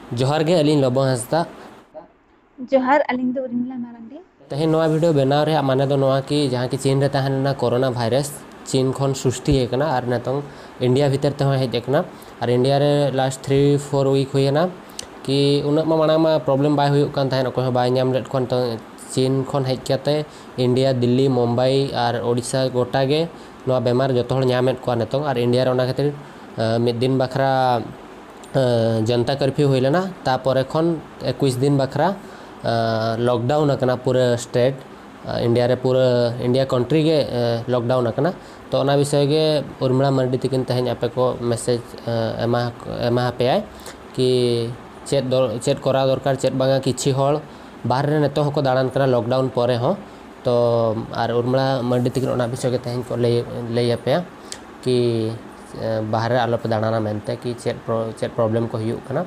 जोहार गे अलिन लोबो हंसदा जोहार अलिंग दो उर्मिला मारंडी। तेहेन नोआ वीडियो बनाव रे माने दो नोआ कि जहाँ की चीन रे तहन कोरोना वायरस चीन खन सृष्टि हेकना और नतों इंडिया भीतर ते हेज एकना और इंडिया रे लास्ट 3-4 वीक हुईना कि उन मांग मा प्रॉब्लम बाय हुयुक कान तहन अकोय बाय नाम लेट खन तो चीन खन हेज काते इंडिया दिल्ली मुंबई और ओडिशा गोटा गे नोआ बेमार जतो हर नामेत को नतों और इंडिया रे ओना खातिर मिद दिन बखरा जनता कर्फ्यू हुई लेना तापर एखन 21 दिन बखरा लॉकडाउन अकना पूरा स्टेट इंडिया रे पूरा इंडिया कंट्री के लॉकडाउन अकना तो ओना विषय गे उर्मिला मर्डी तकिन तहन आपे को मैसेज एमा पे आय कि चेत करा दरकार चेत बांगा किछि हल बाहर रे नेतो हको दाड़ान करा लॉकडाउन परे हो तो और उर्मिला मर्डी तकिन ओना विषय के तहन को लई आपे कि बाहर आलो पे दाड़ाना मेनते कि चेत प्रॉब्लम को हुयुक कना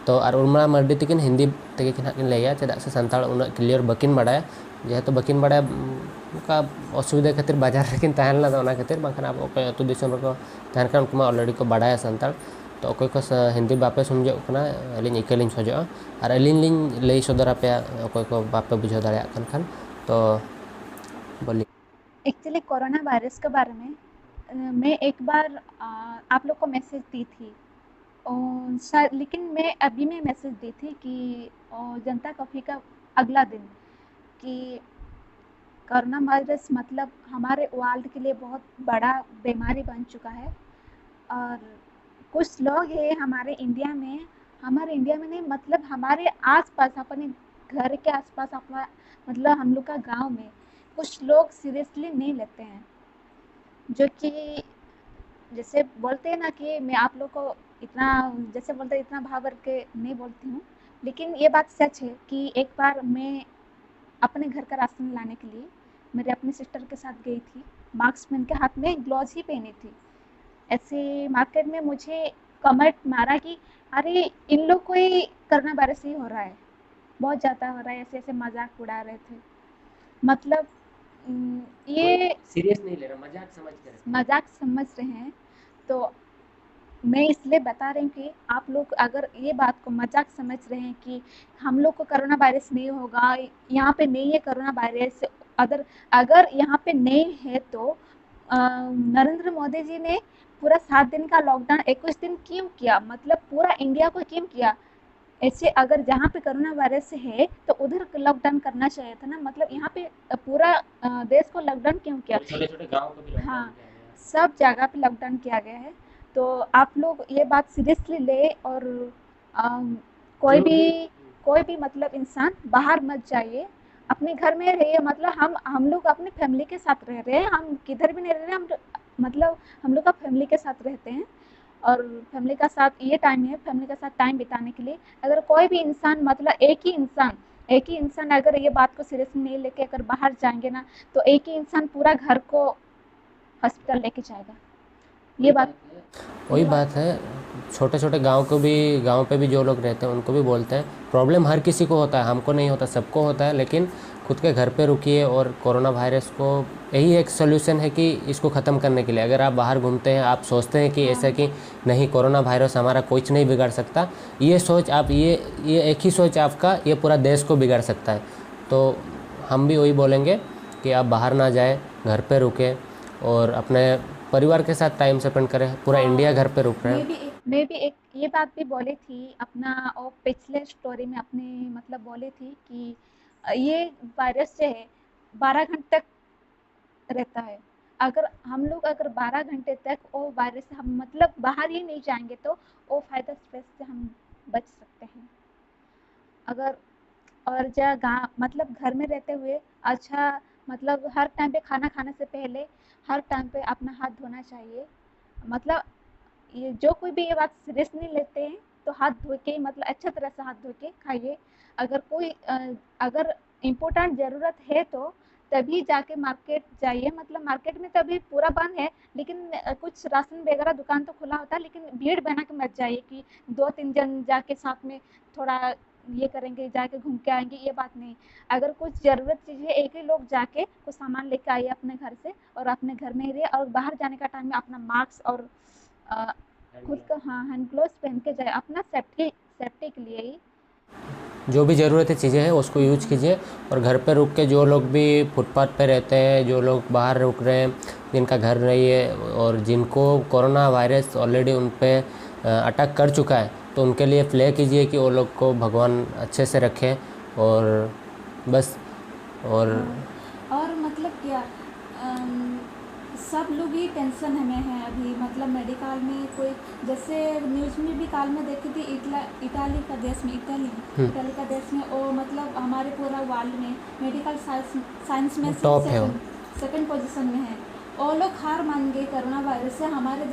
तो और उर्मिला मर्डी तकिन हिंदी तक किन लैया चेदा से सानताड़ उना क्लियर बकिन बाड़ाया जेहेतु बकिन बाड़ाया उनका असुविधा खातिर बाजार रेकिन तहन ला ओना खातिर बाखन अब ओके अतु दिसम को तहन खान उनका ऑलरेडी को बाड़ाया सानताड़ तो अकोय को हिंदी बापे समझो कना अलिन इकलिन खोजो और अलिन लिन लई सदर पे अकोय को बापे बुझाव दाड़िया खान तो बोली एक्चुअली कोरोना वायरस के बारे में मैं एक बार आप लोग को मैसेज दी थी और शायद लेकिन मैं मैसेज दी थी कि जनता कर्फ्यू का अगला दिन कि कोरोना वायरस मतलब हमारे वर्ल्ड के लिए बहुत बड़ा बीमारी बन चुका है। और कुछ लोग हैं हमारे इंडिया में नहीं मतलब हमारे आस-पास अपने घर के आस-पास अपना मतलब हम लोग का गाँव में कुछ लोग सीरियसली नहीं लेते हैं। जो कि जैसे बोलते हैं ना कि मैं आप लोग को इतना जैसे बोलते हैं इतना भाव भर के नहीं बोलती हूँ। लेकिन ये बात सच है कि एक बार मैं अपने घर का राशन लाने के लिए मेरे अपने सिस्टर के साथ गई थी। मास्क पहन के हाथ में ग्लव्स ही पहनी थी। ऐसे मार्केट में मुझे कमेंट मारा कि अरे इन लोग को ही कोरोना वायरस ही हो रहा है, बहुत ज़्यादा हो रहा है, ऐसे-ऐसे मज़ाक उड़ा रहे थे। मतलब ये सीरियस नहीं ले रहा मजाक समझ कर मज़ाक समझ रहे हैं। तो मैं इसलिए बता रही हूँ कि आप लोग अगर ये बात को मज़ाक समझ रहे हैं कि हम लोग को कोरोना वायरस नहीं होगा, यहाँ पे नहीं है कोरोना वायरस, अगर अगर यहाँ पे नहीं है तो नरेंद्र मोदी जी ने पूरा 7 दिन का लॉकडाउन 21 दिन क्यों किया? मतलब पूरा इंडिया को क्यों किया? ऐसे अगर जहाँ पे कोरोना वायरस है तो उधर लॉकडाउन करना चाहिए था ना, मतलब यहाँ पे पूरा देश को लॉकडाउन क्यों किया? छोटे छोटे गांव को भी लॉकडाउन हाँ, किया गया सब जगह पे लॉकडाउन किया गया है। तो आप लोग ये बात सीरियसली ले और अम, कोई जो भी कोई भी मतलब इंसान बाहर मत जाइए, अपने घर में रहिए। मतलब हम लोग अपनी फैमिली के साथ रह रहे हैं, हम किधर भी नहीं रह रहे हैं, हम मतलब हम लोग का फैमिली के साथ रहते हैं। और फैमिली का साथ ये टाइम है फैमिली के साथ टाइम बिताने के लिए। अगर कोई भी इंसान मतलब एक ही इंसान अगर ये बात को सीरियसली नहीं लेके अगर बाहर जाएंगे ना, तो एक ही इंसान पूरा घर को हॉस्पिटल लेके जाएगा। ये बात वही बात है छोटे छोटे गांव पे भी जो लोग रहते हैं उनको भी बोलते हैं प्रॉब्लम हर किसी को होता है हमको नहीं होता सबको होता है लेकिन खुद के घर पे रुकिए और कोरोना वायरस को यही एक सोल्यूशन है कि इसको ख़त्म करने के लिए अगर आप बाहर घूमते हैं आप सोचते हैं कि ऐसा कि नहीं कोरोना वायरस हमारा कुछ नहीं बिगाड़ सकता ये सोच आप ये एक ही सोच आपका ये पूरा देश को बिगाड़ सकता है तो हम भी वही बोलेंगे कि आप बाहर ना जाए घर पे रुके और अपने परिवार के साथ टाइम स्पेंड करें पूरा इंडिया घर पे रुक रहा है मैं भी एक ये बात भी बोली थी अपना और पिछले स्टोरी में अपने मतलब बोली थी कि ये वायरस जो है 12 घंटे तक रहता है। अगर हम लोग अगर 12 घंटे तक वो वायरस से हम मतलब बाहर ही नहीं जाएँगे तो वो फ़ायदा स्ट्रेस से हम बच सकते हैं। अगर और जगह मतलब घर में रहते हुए अच्छा मतलब हर टाइम पे खाना खाने से पहले हर टाइम पे अपना हाथ धोना चाहिए। मतलब ये जो कोई भी ये बात सीरियस नहीं लेते हैं तो हाथ धो के मतलब अच्छा तरह से हाथ धो के खाइए। अगर कोई अगर इम्पोर्टेंट ज़रूरत है तो तभी जाके मार्केट जाइए। मतलब मार्केट में तो अभी पूरा बंद है लेकिन कुछ राशन वगैरह दुकान तो खुला होता है लेकिन भीड़ बना के मत जाइए कि 2-3 जन जाके साथ में थोड़ा ये करेंगे जाके घूम के आएँगे ये बात नहीं। अगर कुछ ज़रूरत चीज़ है एक ही लोग जाके कुछ सामान लेके आइए अपने घर से और अपने घर में ही रहिए और बाहर जाने का टाइम में अपना मास्क और अ, खुद का हाँ हैंड ग्लोव्स पहन के जाए अपना सेफ्टी के लिए ही। जो भी ज़रूरत है चीज़ें हैं उसको यूज कीजिए, और घर पे रुक के जो लोग भी फुटपाथ पे रहते हैं, जो लोग बाहर रुक रहे हैं, जिनका घर नहीं है और जिनको कोरोना वायरस ऑलरेडी उन पे अटैक कर चुका है, तो उनके लिए प्रे कीजिए कि वो लोग को भगवान अच्छे से रखें, और बस। और मतलब क्या सब लोग ही टेंशन में हैं अभी, मतलब मेडिकल में कोई, जैसे न्यूज़ में भी काल में देखी थी इटाली का देश में, इटाली का देश में वो मतलब हमारे पूरा वर्ल्ड में मेडिकल साइंस में टॉप है, सेकंड पोजीशन में है। वो लोग हार मान गए कोरोना वायरस से। हमारे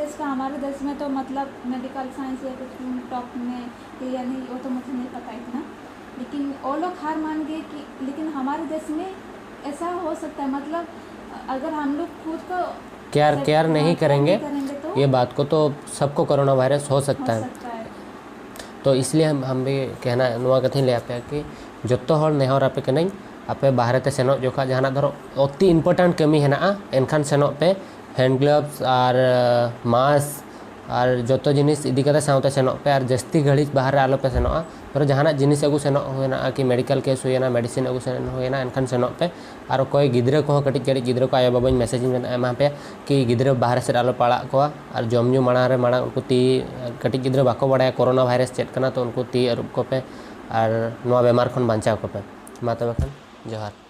देश में तो मतलब मेडिकल साइंस या कुछ टॉप में है या नहीं वो तो मुझे नहीं पता इतना, लेकिन वो लोग हार मान गए कि, लेकिन हमारे देश में ऐसा हो सकता है, मतलब अगर हम लोग खुद को केयर नहीं करेंगे तो ये बात को, तो सबको कोरोना वायरस हो सकता है। तो इसलिए हम भी कहना नुआ कथी ले आपे कि जतो हर नेहर आपे कनाई आपे बाहर ते सेनो जोखा जहाना धरो अति इम्पोर्टेंट कमी हेना एनखान सेनो पे हैंड ग्लव्स और मास्क और जतो जिनिस इदी कते साउते सेनो पे, और जस्ती घड़ी बाहर आलो पे सेनो पर जहाना जिनिस अगु सेनो होना कि मेडिकल केस होना मेडिसिन अगु सेनो होना एनखान सेनो पे। और कोई गिद्रा को कटिज कटिज गिद्रा को आयो बाबाई मैसेज एमा पे कि गिद्रा बाहर से आलो पड़ा को, और जमजू माणा रे माणा उनको ती कटिज गिद्रा बाको बड़ा कोरोना वायरस चेक करना, तो उनको ती अरुब को पे और नवा बेमार खन बांचाव को पे। मा तबे खान जोहार।